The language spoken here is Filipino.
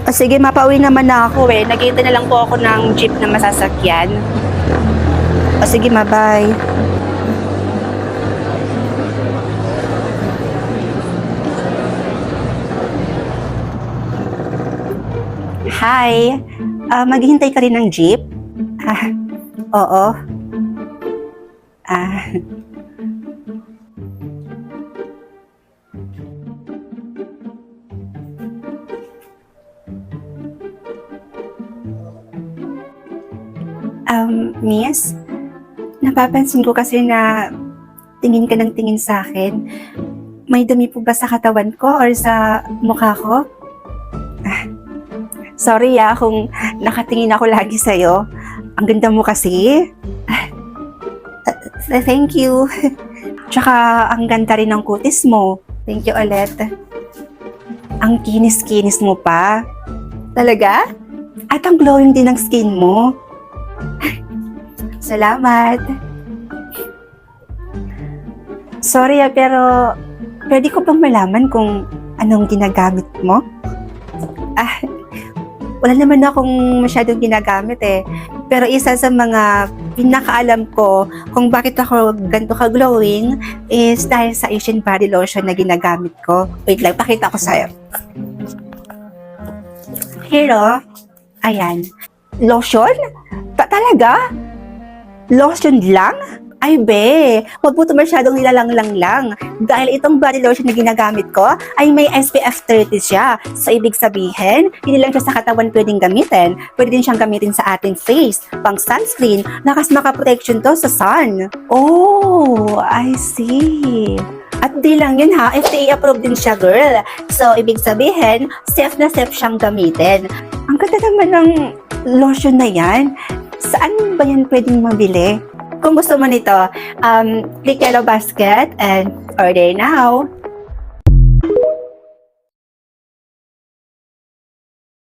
O sige, mapauwi naman na ako eh. Naghihintay na lang po ako ng jeep na masasakyan. O sige, bye. Hi. Maghihintay ka rin ng jeep? Ah, oo. Ah, Miss, napapansin ko kasi na tingin ka ng tingin sa akin. May dumi po ba sa katawan ko or sa mukha ko? Ah, sorry kung nakatingin ako lagi sa'yo. Ang ganda mo kasi. Thank you. Tsaka ang ganda rin ng kutis mo. Thank you ulit. Ang kinis-kinis mo pa. Talaga? At ang glowing din ng skin mo. Salamat. Sorry pero pwede ko bang malaman kung anong ginagamit mo? Wala naman akong masyadong ginagamit eh. Pero isa sa mga pinakaalam ko kung bakit ako ganito ka-glowing is dahil sa Asian Body Lotion na ginagamit ko. Wait lang, pakita ko sa'yo. Here, ayan. Lotion? Talaga? Lotion lang? Ay be, huwag mo ito masyadong nilalanglang lang. Dahil itong body lotion na ginagamit ko ay may SPF 30 siya. So ibig sabihin, hindi lang siya sa katawan pwedeng gamitin. Pwede din siyang gamitin sa ating face, pang sunscreen, nakas maka-protection to sa sun. Oh, I see. At di lang yun FDA approved din siya, girl. So ibig sabihin, safe na safe siyang gamitin. Ang ganda naman ng lotion na yan. Saan ba yan pwedeng mabili? Kung gusto mo nito, click yellow basket and order now.